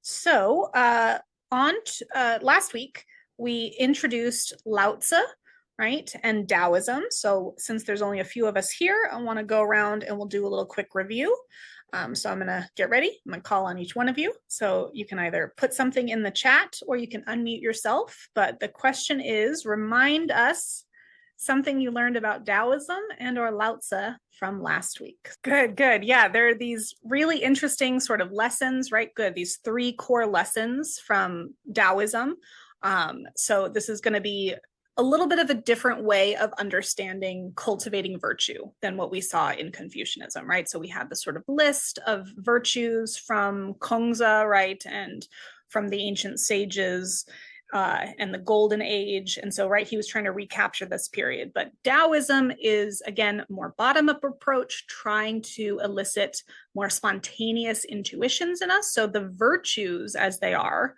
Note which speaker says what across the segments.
Speaker 1: So, last week, we introduced Laozi, right, and Daoism. So, since there's only a few of us here, I want to go around and we'll do a little quick review. So, I'm going to get ready. I'm going to call on each one of you. So, you can either put something in the chat or you can unmute yourself. But the question is, remind us something you learned about Daoism and or Laozi from last week. Good, good. Yeah, there are these really interesting sort of lessons, right? Good. These three core lessons from Daoism. So this is going to be a little bit of a different way of understanding cultivating virtue than what we saw in Confucianism, right? So we had the sort of list of virtues from Kongzi, right? And from the ancient sages, and the golden age. And so, right, he was trying to recapture this period. But Daoism is, again, more bottom-up approach, trying to elicit more spontaneous intuitions in us. So the virtues as they are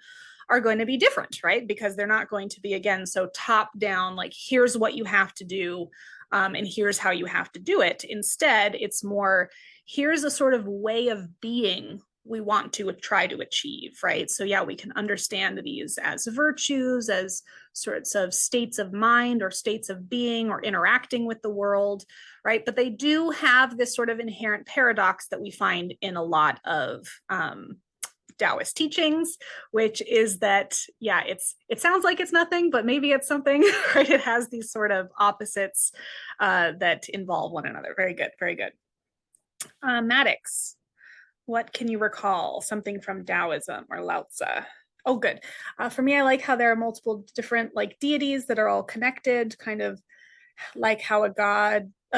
Speaker 1: going to be different, right? Because they're not going to be, again, so top down, like here's what you have to do, and here's how you have to do it. Instead, it's more, here's a sort of way of being we want to try to achieve, right? So yeah, we can understand these as virtues, as sorts of states of mind or states of being or interacting with the world, right? But they do have this sort of inherent paradox that we find in a lot of Daoist teachings, which is that, yeah, it sounds like it's nothing, but maybe it's something, right? It has these sort of opposites that involve one another. Very good, very good. Maddox, what can you recall? Something from Daoism or Laozi? Oh, good. For me, I like how there are multiple different like deities that are all connected, kind of like how a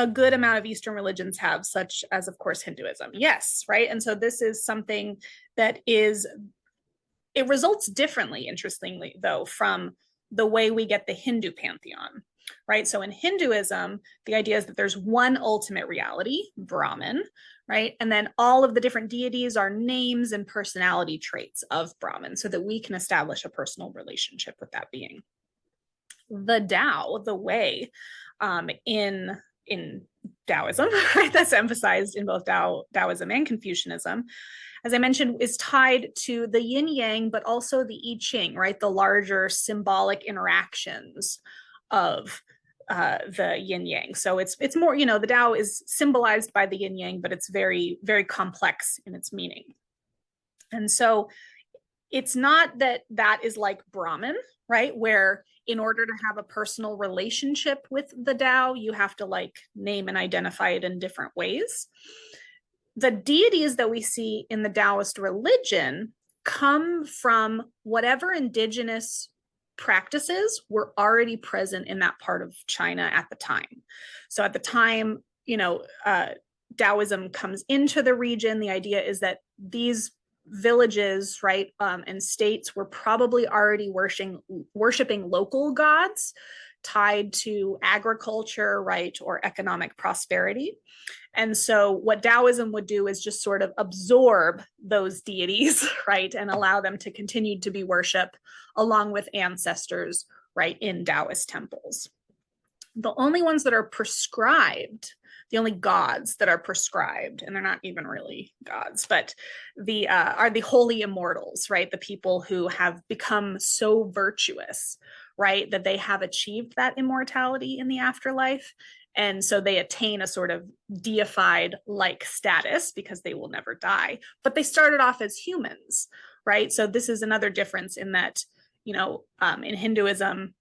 Speaker 1: good amount of Eastern religions have, such as, of course, Hinduism. Yes, right. And so this is something that it results differently, interestingly, though, from the way we get the Hindu pantheon, right? So in Hinduism, the idea is that there's one ultimate reality, Brahman, right? And then all of the different deities are names and personality traits of Brahman so that we can establish a personal relationship with that being. The Tao, the way, in Daoism, right, that's emphasized in both Daoism and Confucianism, as I mentioned, is tied to the yin yang, but also the I Ching, right, the larger symbolic interactions of the yin yang. So it's more, the Tao is symbolized by the yin yang, but it's very, very complex in its meaning. And so it's not that is like Brahman, right, where in order to have a personal relationship with the Tao, you have to like name and identify it in different ways. The deities that we see in the Daoist religion come from whatever indigenous practices were already present in that part of China at the time. So at the time, Daoism comes into the region. The idea is that these villages, right, and states were probably already worshiping local gods tied to agriculture, right, or economic prosperity. And so what Daoism would do is just sort of absorb those deities, right, and allow them to continue to be worshipped along with ancestors, right, in Daoist temples. The only ones that are prescribed, the only gods that are prescribed, and they're not even really gods, but are the holy immortals, right? The people who have become so virtuous, right, that they have achieved that immortality in the afterlife. And so they attain a sort of deified like status because they will never die, but they started off as humans, right? So this is another difference in that, in Hinduism,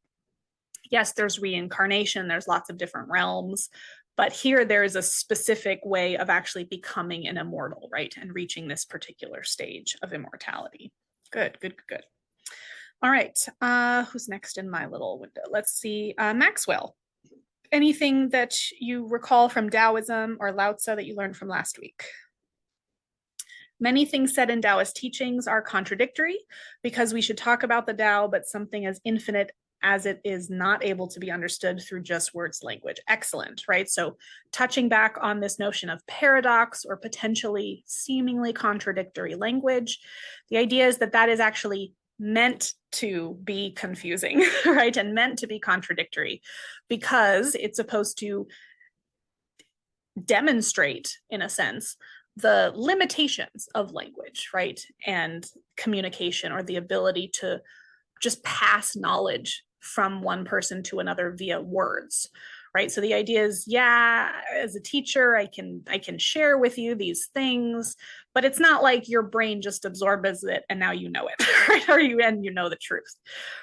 Speaker 1: yes, there's reincarnation, there's lots of different realms, but here there is a specific way of actually becoming an immortal, right? And reaching this particular stage of immortality. Good, good, good. All right, who's next in my little window? Let's see, Maxwell. Anything that you recall from Daoism or Laozi that you learned from last week? Many things said in Daoist teachings are contradictory because we should talk about the Tao, but something as infinite as it is not able to be understood through just words language. Excellent, right? So touching back on this notion of paradox or potentially seemingly contradictory language, the idea is that is actually meant to be confusing, right? And meant to be contradictory because it's supposed to demonstrate, in a sense, the limitations of language, right? And communication, or the ability to just pass knowledge from one person to another via words, right? So the idea is, yeah, as a teacher, I can share with you these things, but it's not like your brain just absorbs it and now you know it, right? Or you know the truth,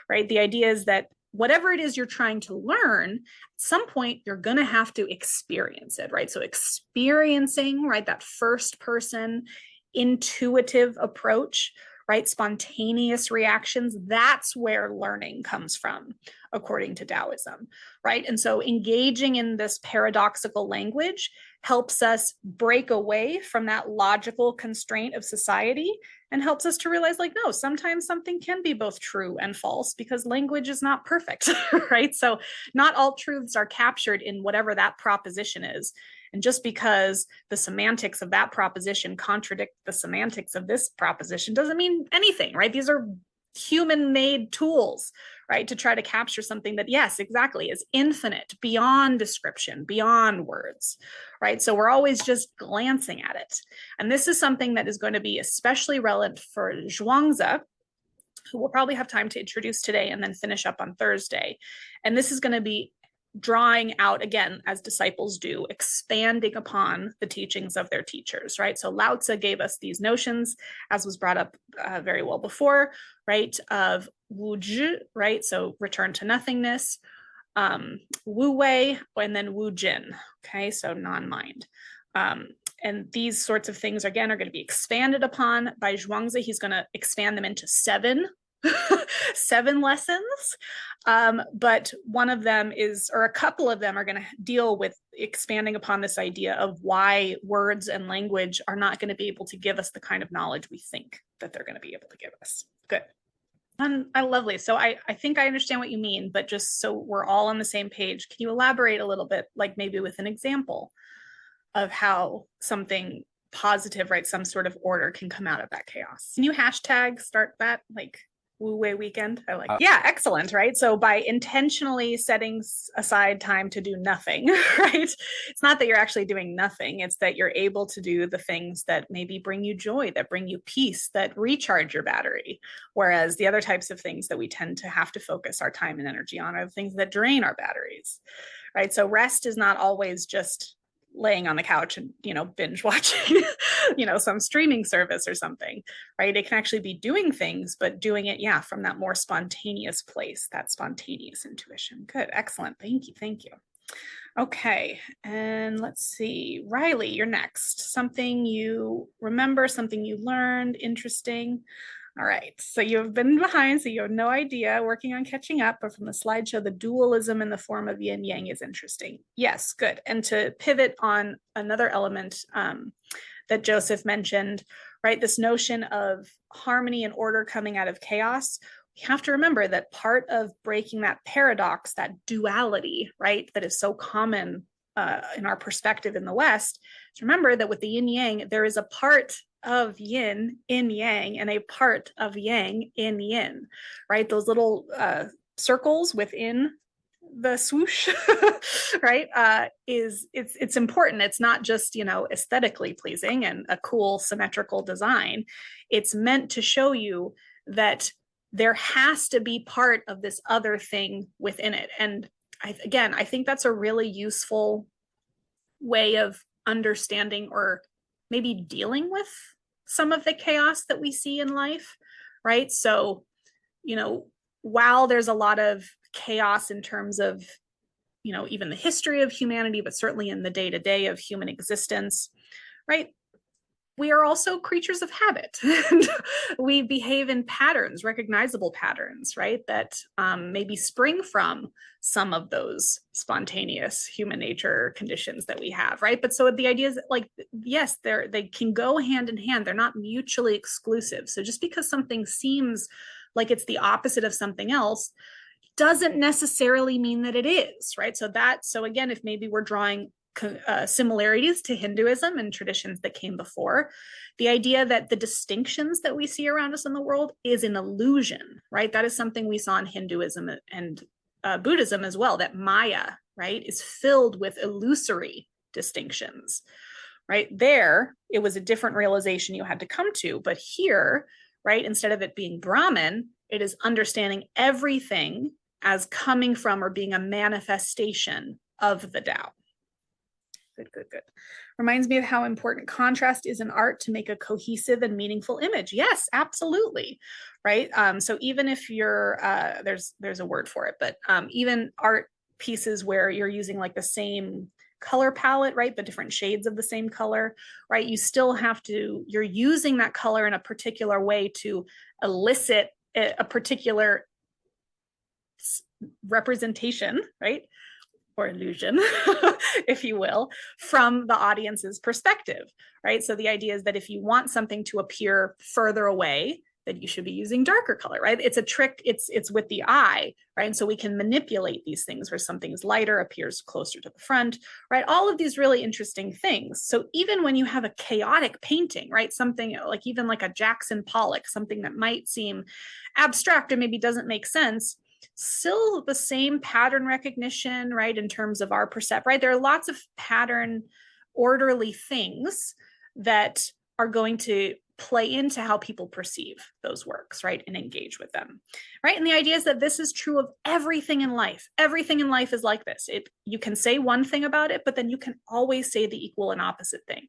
Speaker 1: right? The idea is that whatever it is you're trying to learn, at some point you're going to have to experience it, right? So experiencing, right, that first person intuitive approach, right, spontaneous reactions, that's where learning comes from, according to Daoism, right? And so engaging in this paradoxical language helps us break away from that logical constraint of society and helps us to realize, like, no, sometimes something can be both true and false because language is not perfect, right? So not all truths are captured in whatever that proposition is. And just because the semantics of that proposition contradict the semantics of this proposition doesn't mean anything, right? These are human-made tools, right, to try to capture something that, yes, exactly, is infinite, beyond description, beyond words, right? So we're always just glancing at it. And this is something that is going to be especially relevant for Zhuangzi, who we'll probably have time to introduce today and then finish up on Thursday. And this is going to be drawing out, again, as disciples do, expanding upon the teachings of their teachers, right? So Laozi gave us these notions, as was brought up very well before, right, of wu zhi, right? So return to nothingness, wu wei, and then wu jin, okay? So non-mind. And these sorts of things, again, are going to be expanded upon by Zhuangzi. He's going to expand them into seven lessons. But one of them is, or a couple of them are going to deal with expanding upon this idea of why words and language are not going to be able to give us the kind of knowledge we think that they're going to be able to give us. Good. Lovely. So I think I understand what you mean, but just so we're all on the same page, can you elaborate a little bit, like maybe with an example of how something positive, right, some sort of order can come out of that chaos? Can you hashtag start that, like, Wu Wei weekend? I like, yeah, excellent, right? So by intentionally setting aside time to do nothing, right? It's not that you're actually doing nothing, it's that you're able to do the things that maybe bring you joy, that bring you peace, that recharge your battery. Whereas the other types of things that we tend to have to focus our time and energy on are the things that drain our batteries, right? So rest is not always just laying on the couch and, binge watching, some streaming service or something, right? It can actually be doing things, but doing it, yeah, from that more spontaneous place, that spontaneous intuition. Good, excellent. Thank you. Thank you. Okay, and let's see. Riley, you're next. Something you remember, something you learned, interesting. All right, so you've been behind, so you have no idea, working on catching up, but from the slideshow, the dualism in the form of yin yang is interesting. Yes, good. And to pivot on another element that Joseph mentioned, right, this notion of harmony and order coming out of chaos, we have to remember that part of breaking that paradox, that duality, right, that is so common in our perspective in the West, is remember that with the yin yang, there is a part of yin in yang and a part of yang in yin, right? Those little circles within the swoosh, right? It's important. It's not just, aesthetically pleasing and a cool symmetrical design. It's meant to show you that there has to be part of this other thing within it. And I think that's a really useful way of understanding or maybe dealing with some of the chaos that we see in life, right? So, while there's a lot of chaos in terms of, even the history of humanity, but certainly in the day-to-day of human existence, right? We are also creatures of habit. We behave in patterns, recognizable patterns, right? That maybe spring from some of those spontaneous human nature conditions that we have, right? But so the idea is, like, yes, they can go hand in hand. They're not mutually exclusive. So just because something seems like it's the opposite of something else doesn't necessarily mean that it is, right? So again, if maybe we're drawing similarities to Hinduism and traditions that came before, the idea that the distinctions that we see around us in the world is an illusion, right? That is something we saw in Hinduism and Buddhism as well, that Maya, right, is filled with illusory distinctions, right? There, it was a different realization you had to come to. But here, right, instead of it being Brahman, it is understanding everything as coming from or being a manifestation of the Tao. Good, good, good. Reminds me of how important contrast is in art to make a cohesive and meaningful image. Yes, absolutely. Right. So even if you're there's a word for it, but even art pieces where you're using like the same color palette, right, but different shades of the same color, right, you still have to, you're using that color in a particular way to elicit a particular representation, right, or illusion, if you will, from the audience's perspective, right? So the idea is that if you want something to appear further away, that you should be using darker color, right? It's a trick, it's with the eye, right? And so we can manipulate these things where something is lighter, appears closer to the front, right? All of these really interesting things. So even when you have a chaotic painting, right? Something like even like a Jackson Pollock, something that might seem abstract or maybe doesn't make sense, still the same pattern recognition, right, in terms of our percept, right? There are lots of pattern orderly things that are going to play into how people perceive those works, right, and engage with them, right? And the idea is that this is true of everything in life. Everything in life is like this. You can say one thing about it, but then you can always say the equal and opposite thing.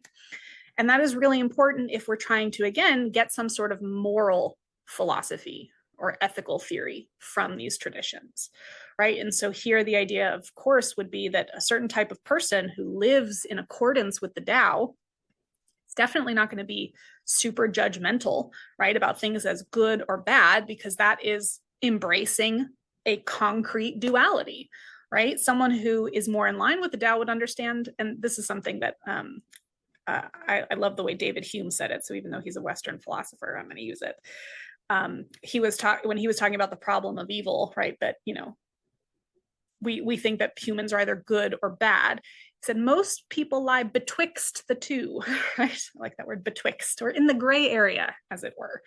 Speaker 1: And that is really important if we're trying to, again, get some sort of moral philosophy or ethical theory from these traditions, right? And so here the idea, of course, would be that a certain type of person who lives in accordance with the Tao is definitely not going to be super judgmental, right, about things as good or bad, because that is embracing a concrete duality, right? Someone who is more in line with the Tao would understand, and this is something that I love the way David Hume said it. So even though he's a Western philosopher, I'm going to use it. He was when he was talking about the problem of evil, right? That, you know, we think that humans are either good or bad. He said most people lie betwixt the two, right? I like that word, betwixt, or in the gray area, as it were.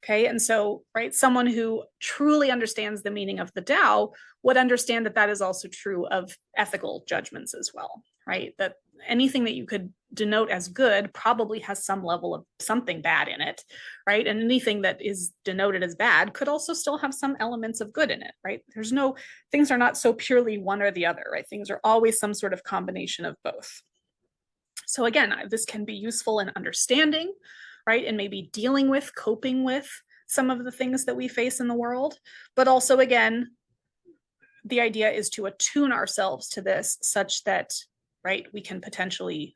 Speaker 1: Okay, and so, right, someone who truly understands the meaning of the Tao would understand that that is also true of ethical judgments as well, right? That anything that you could denote as good probably has some level of something bad in it, right? And anything that is denoted as bad could also still have some elements of good in it, right? There's no, things are not so purely one or the other, right? Things are always some sort of combination of both. So again, this can be useful in understanding, right? And maybe dealing with, coping with some of the things that we face in the world. But also, again, the idea is to attune ourselves to this such that, right, we can potentially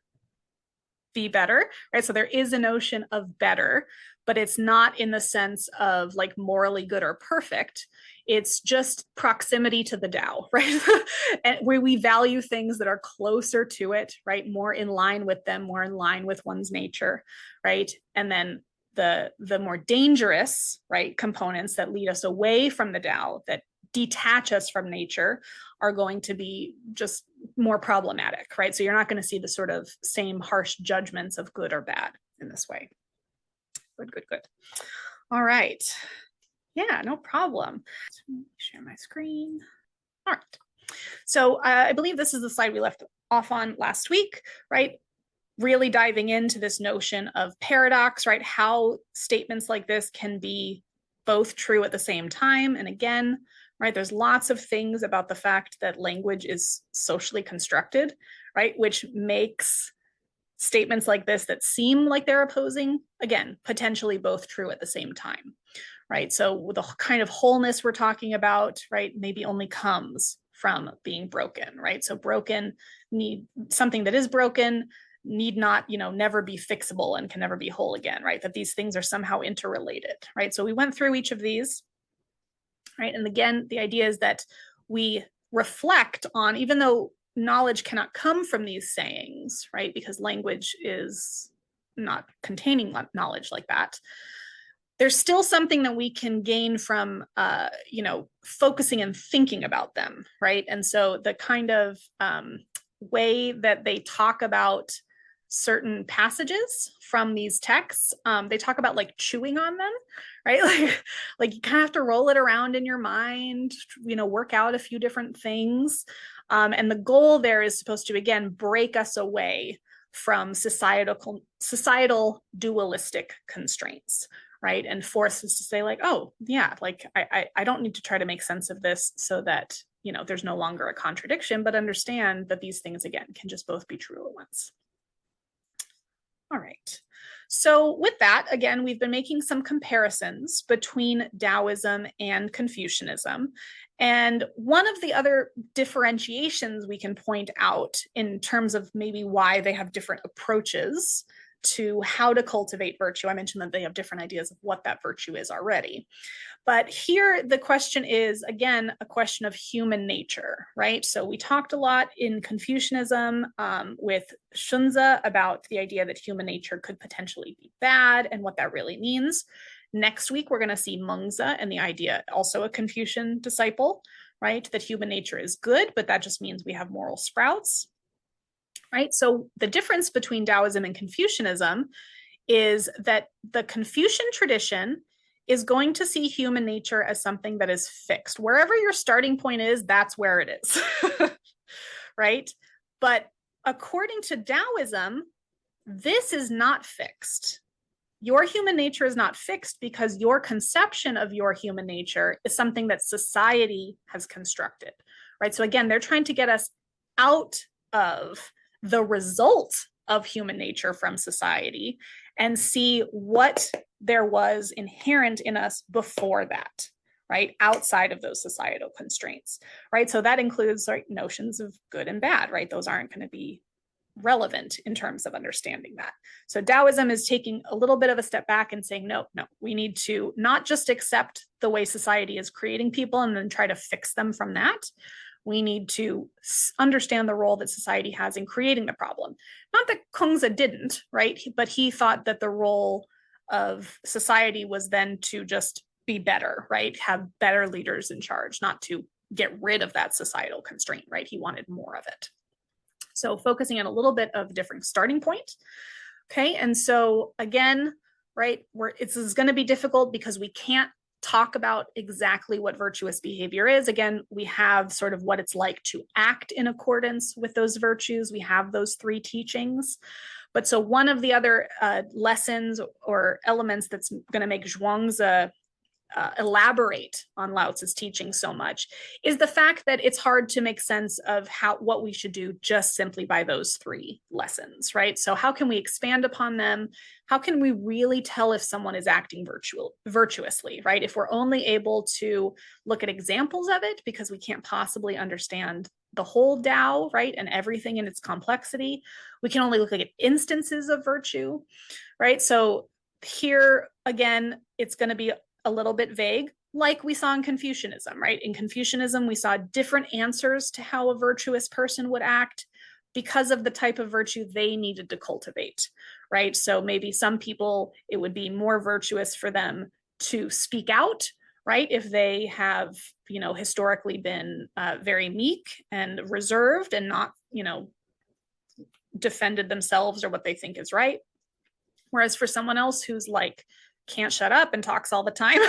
Speaker 1: be better, right? So there is a notion of better, but it's not in the sense of like morally good or perfect. It's just proximity to the Tao, right? And where we value things that are closer to it, right? More in line with them, more in line with one's nature, right? And then the more dangerous, right, components that lead us away from the Tao, that detach us from nature, are going to be just more problematic, right? So you're not going to see the sort of same harsh judgments of good or bad in this way. Good, good, good. All right. Yeah, no problem. Let me share my screen. All right. So I believe this is the slide we left off on last week, right? Really diving into this notion of paradox, right? How statements like this can be both true at the same time. And again, right, there's lots of things about the fact that language is socially constructed, right, which makes statements like this that seem like they're opposing, again, potentially both true at the same time, right? So the kind of wholeness we're talking about, right, maybe only comes from being broken, right? So broken, need something that is broken need not, you know, never be fixable and can never be whole again, right? That these things are somehow interrelated, right? So we went through each of these, right? And again, the idea is that we reflect on, even though knowledge cannot come from these sayings, right? Because language is not containing knowledge like that. There's still something that we can gain from, you know, focusing and thinking about them, right? And so the kind of way that they talk about certain passages from these texts, they talk about like chewing on them, right? Like you kind of have to roll it around in your mind, you know, work out a few different things. And the goal there is supposed to, again, break us away from societal dualistic constraints, right? And force us to say like, oh yeah, like I don't need to try to make sense of this so that, you know, there's no longer a contradiction, but understand that these things, again, can just both be true at once. All right. So with that, again, we've been making some comparisons between Daoism and Confucianism. And one of the other differentiations we can point out in terms of maybe why they have different approaches to how to cultivate virtue. I mentioned that they have different ideas of what that virtue is already. But here the question is, again, a question of human nature, right? So we talked a lot in Confucianism with Xunzi about the idea that human nature could potentially be bad and what that really means. Next week, we're going to see Mengzi and the idea, also a Confucian disciple, right? That human nature is good, but that just means we have moral sprouts, right? So the difference between Daoism and Confucianism is that the Confucian tradition is going to see human nature as something that is fixed. Wherever your starting point is, that's where it is, right? But according to Daoism, this is not fixed. Your human nature is not fixed because your conception of your human nature is something that society has constructed, right? So again, they're trying to get us out of the result of human nature from society and see what there was inherent in us before that, right? Outside of those societal constraints, right? So that includes like notions of good and bad, right? Those aren't going to be relevant in terms of understanding that. So Daoism is taking a little bit of a step back and saying, no, we need to not just accept the way society is creating people and then try to fix them from that. We need to understand the role that society has in creating the problem. Not that Kongzi didn't, right? But he thought that the role of society was then to just be better, right? Have better leaders in charge, not to get rid of that societal constraint, right? He wanted more of it. So focusing on a little bit of a different starting point. Okay, and so again, right, this is going to be difficult because we can't talk about exactly what virtuous behavior is. Again, we have sort of what it's like to act in accordance with those virtues. We have those three teachings. But so one of the other lessons or elements that's going to make Zhuangzi elaborate on Lao Tzu's teaching so much is the fact that it's hard to make sense of what we should do just simply by those three lessons, right? So how can we expand upon them? How can we really tell if someone is acting virtuously, right? If we're only able to look at examples of it because we can't possibly understand the whole Tao, right? And everything in its complexity, we can only look at instances of virtue, right? So here, again, it's going to be a little bit vague, like we saw in Confucianism, right? In Confucianism, we saw different answers to how a virtuous person would act because of the type of virtue they needed to cultivate, right? So maybe some people, it would be more virtuous for them to speak out, right? If they have, historically been very meek and reserved and not, defended themselves or what they think is right. Whereas for someone else who's like, can't shut up and talks all the time,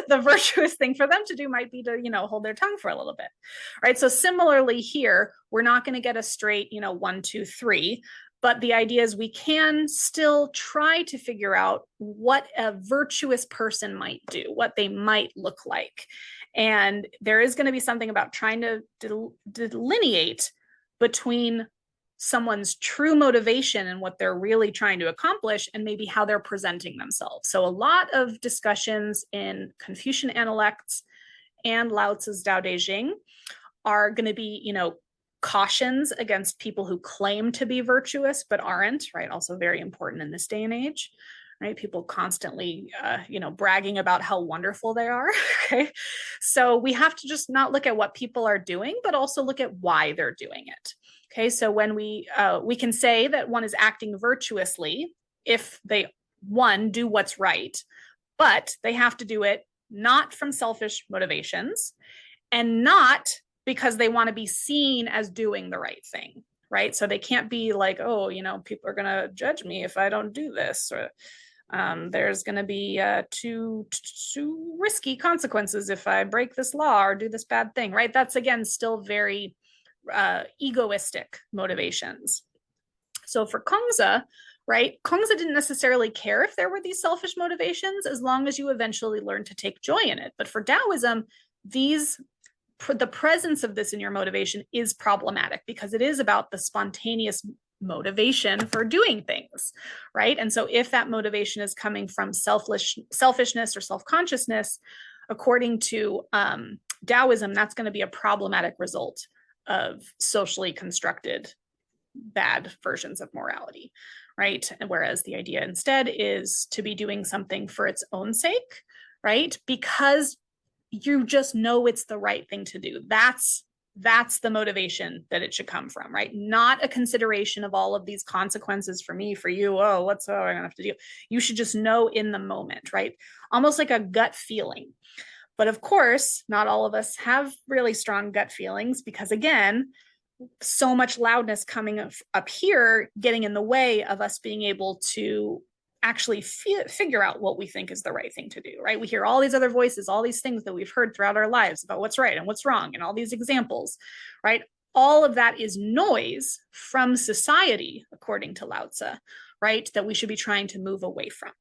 Speaker 1: the virtuous thing for them to do might be to, hold their tongue for a little bit, right? So similarly here, we're not going to get a straight, 1, 2, 3, but the idea is we can still try to figure out what a virtuous person might do, what they might look like. And there is going to be something about trying to delineate between someone's true motivation and what they're really trying to accomplish and maybe how they're presenting themselves. So a lot of discussions in Confucian Analects and Lao Tzu's Tao Te Ching are going to be, cautions against people who claim to be virtuous but aren't, right? Also very important in this day and age, right? People constantly, bragging about how wonderful they are, okay? So we have to just not look at what people are doing, but also look at why they're doing it. Okay, so when we can say that one is acting virtuously if they, one, do what's right, but they have to do it not from selfish motivations and not because they want to be seen as doing the right thing, right? So they can't be like, oh, people are going to judge me if I don't do this, or there's going to be too risky consequences if I break this law or do this bad thing, right? That's, again, still very egoistic motivations. So for Kongzi, right, Kongzi didn't necessarily care if there were these selfish motivations as long as you eventually learn to take joy in it. But for Daoism, the presence of this in your motivation is problematic because it is about the spontaneous motivation for doing things, right? And so if that motivation is coming from selfishness or self-consciousness, according to Daoism, that's going to be a problematic result of socially constructed bad versions of morality, right? And whereas the idea instead is to be doing something for its own sake, right? Because you just know it's the right thing to do. That's the motivation that it should come from, right? Not a consideration of all of these consequences for me, for you. Oh, what's I'm gonna have to do? You should just know in the moment, right? Almost like a gut feeling. But of course, not all of us have really strong gut feelings because, again, so much loudness coming up here, getting in the way of us being able to actually figure out what we think is the right thing to do, right? We hear all these other voices, all these things that we've heard throughout our lives about what's right and what's wrong, and all these examples, right? All of that is noise from society, according to Laozi, right? That we should be trying to move away from.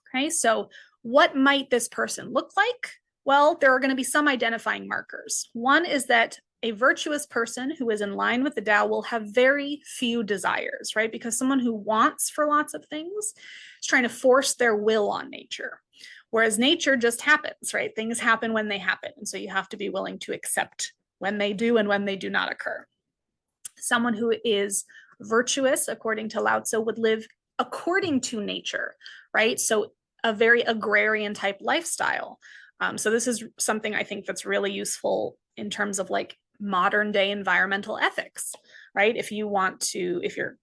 Speaker 1: Okay, so what might this person look like? Well, there are going to be some identifying markers. One is that a virtuous person who is in line with the Tao will have very few desires, right? Because someone who wants for lots of things is trying to force their will on nature. Whereas nature just happens, right? Things happen when they happen. And so you have to be willing to accept when they do and when they do not occur. Someone who is virtuous, according to Laozi, would live according to nature, right? So a very agrarian type lifestyle. So this is something I think that's really useful in terms of like modern day environmental ethics, right? If you're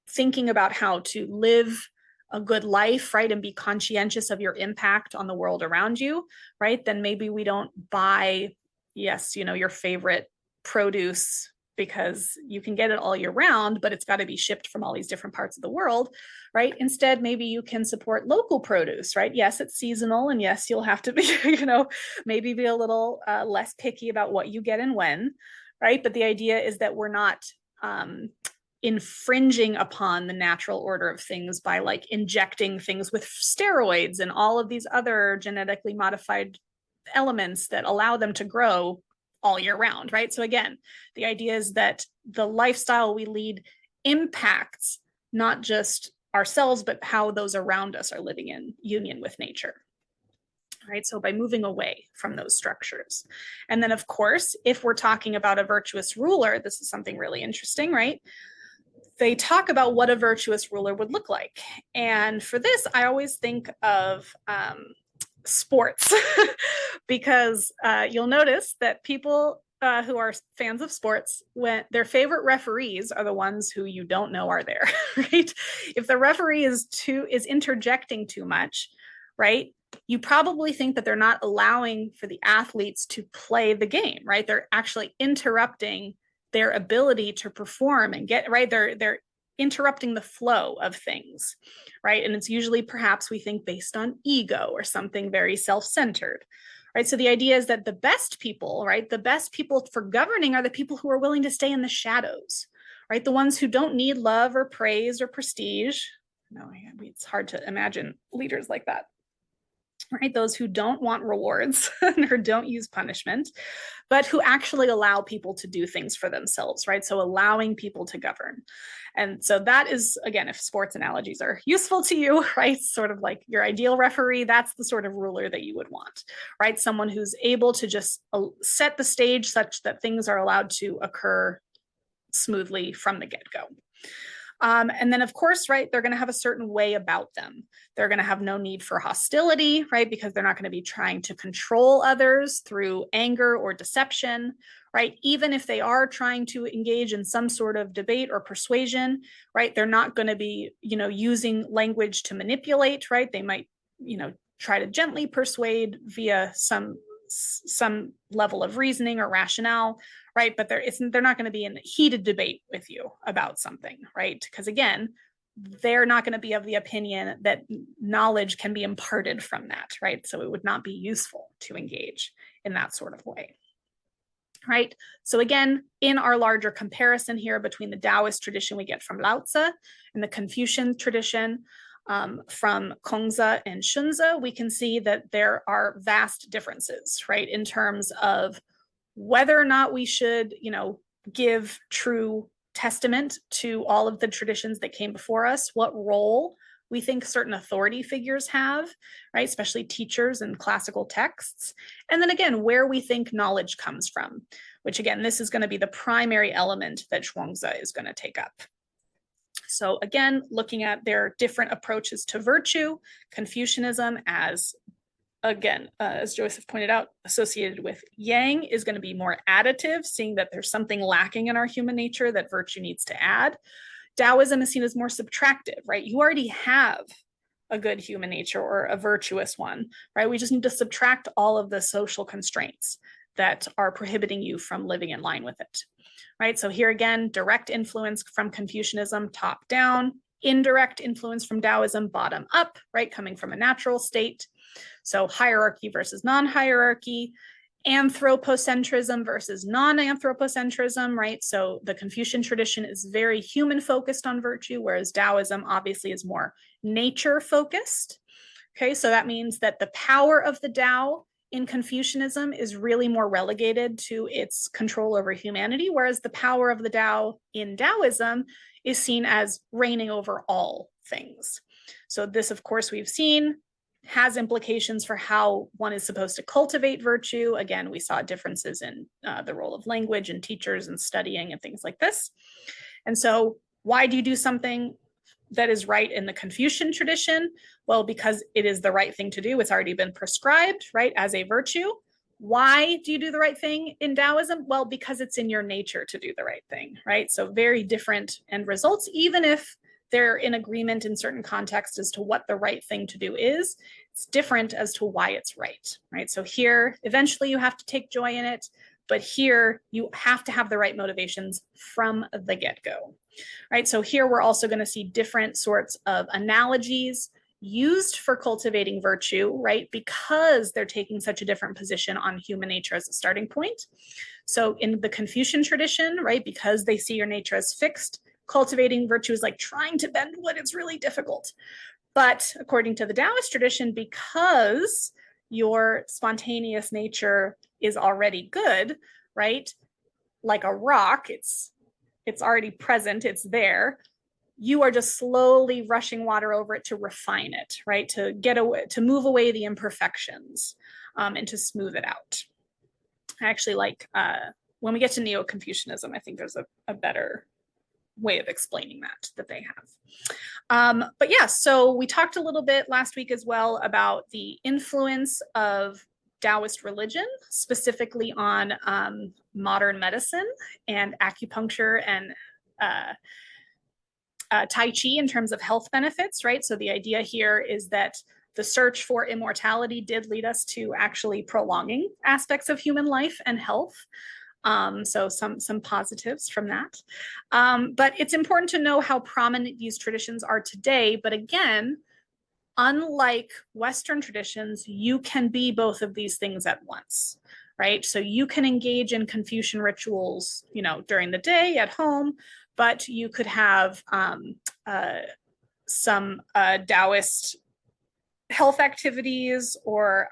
Speaker 1: thinking about how to live a good life, right, and be conscientious of your impact on the world around you, right, then maybe we don't buy, yes, your favorite produce because you can get it all year round, but it's got to be shipped from all these different parts of the world, right? Instead, maybe you can support local produce, right? Yes, it's seasonal, and yes, you'll have to be, maybe be a little less picky about what you get and when, right? But the idea is that we're not infringing upon the natural order of things by like injecting things with steroids and all of these other genetically modified elements that allow them to grow all year round, right? So again, the idea is that the lifestyle we lead impacts not just ourselves, but how those around us are living in union with nature. Right? So by moving away from those structures. And then of course, if we're talking about a virtuous ruler, this is something really interesting, right? They talk about what a virtuous ruler would look like. And for this, I always think of sports because you'll notice that people who are fans of sports, when their favorite referees are the ones who you don't know are there, right? If the referee is interjecting too much, right, you probably think that they're not allowing for the athletes to play the game, right? They're actually interrupting their ability to perform and get right. They're interrupting the flow of things, right? And it's usually perhaps we think based on ego or something very self-centered, right? So the idea is that the best people, right, the best people for governing are the people who are willing to stay in the shadows, right? The ones who don't need love or praise or prestige. No, it's hard to imagine leaders like that, right? Those who don't want rewards or don't use punishment, but who actually allow people to do things for themselves, right? So allowing people to govern. And so that is, again, if sports analogies are useful to you, right? Sort of like your ideal referee, that's the sort of ruler that you would want, right? Someone who's able to just set the stage such that things are allowed to occur smoothly from the get-go. And then, of course, right, they're going to have a certain way about them. They're going to have no need for hostility, right, because they're not going to be trying to control others through anger or deception, right? Even if they are trying to engage in some sort of debate or persuasion, right, they're not going to be, using language to manipulate, right? They might, try to gently persuade via some level of reasoning or rationale, right? But they're not going to be in a heated debate with you about something, right? Because again, they're not going to be of the opinion that knowledge can be imparted from that, right? So it would not be useful to engage in that sort of way. right? So again, in our larger comparison here between the Daoist tradition we get from Laozi and the Confucian tradition from Kongzi and Xunzi, we can see that there are vast differences, right, in terms of whether or not we should, give true testament to all of the traditions that came before us, what role we think certain authority figures have, right, especially teachers and classical texts, and then again, where we think knowledge comes from, which again, this is going to be the primary element that Zhuangzi is going to take up. So again, looking at their different approaches to virtue, Confucianism as Joseph pointed out, associated with yang is going to be more additive, seeing that there's something lacking in our human nature that virtue needs to add. Daoism is seen as more subtractive, right? You already have a good human nature or a virtuous one, right? We just need to subtract all of the social constraints that are prohibiting you from living in line with it, right? So here again, direct influence from Confucianism, top down, indirect influence from Daoism, bottom up, right? Coming from a natural state. So hierarchy versus non-hierarchy, anthropocentrism versus non-anthropocentrism, right? So the Confucian tradition is very human-focused on virtue, whereas Daoism obviously is more nature-focused. Okay, so that means that the power of the Tao in Confucianism is really more relegated to its control over humanity, whereas the power of the Tao in Daoism is seen as reigning over all things. So this, of course, we've seen has implications for how one is supposed to cultivate virtue. Again, we saw differences in the role of language and teachers and studying and things like this. And so why do you do something that is right in the Confucian tradition? Well, because it is the right thing to do. It's already been prescribed, right, as a virtue. Why do you do the right thing in Daoism? Well, because it's in your nature to do the right thing, right? So very different end results, even if they're in agreement in certain contexts as to what the right thing to do is. It's different as to why it's right, right? So here, eventually you have to take joy in it, but here you have to have the right motivations from the get-go, right? So here we're also going to see different sorts of analogies used for cultivating virtue, right? Because they're taking such a different position on human nature as a starting point. So in the Confucian tradition, right, because they see your nature as fixed, cultivating virtue is like trying to bend wood. It's really difficult. But according to the Daoist tradition, because your spontaneous nature is already good, right? Like a rock, it's already present, it's there. You are just slowly rushing water over it to refine it, right? To get away, to move away the imperfections and to smooth it out. I actually like, when we get to Neo-Confucianism, I think there's a better way of explaining that they have. But yeah, so we talked a little bit last week as well about the influence of Daoist religion, specifically on modern medicine and acupuncture and Tai Chi in terms of health benefits, right? So the idea here is that the search for immortality did lead us to actually prolonging aspects of human life and health. So some positives from that. But it's important to know how prominent these traditions are today. But again, unlike Western traditions, you can be both of these things at once, right? So you can engage in Confucian rituals, during the day at home, but you could have some Daoist health activities or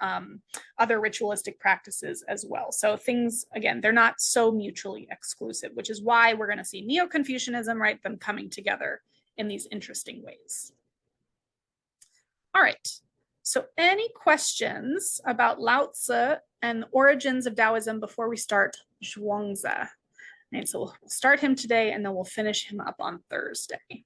Speaker 1: other ritualistic practices as well. So things, again, they're not so mutually exclusive, which is why we're going to see Neo-Confucianism, right, them coming together in these interesting ways. All right, so any questions about Laozi and the origins of Daoism before we start Zhuangzi? Right, so we'll start him today and then we'll finish him up on Thursday.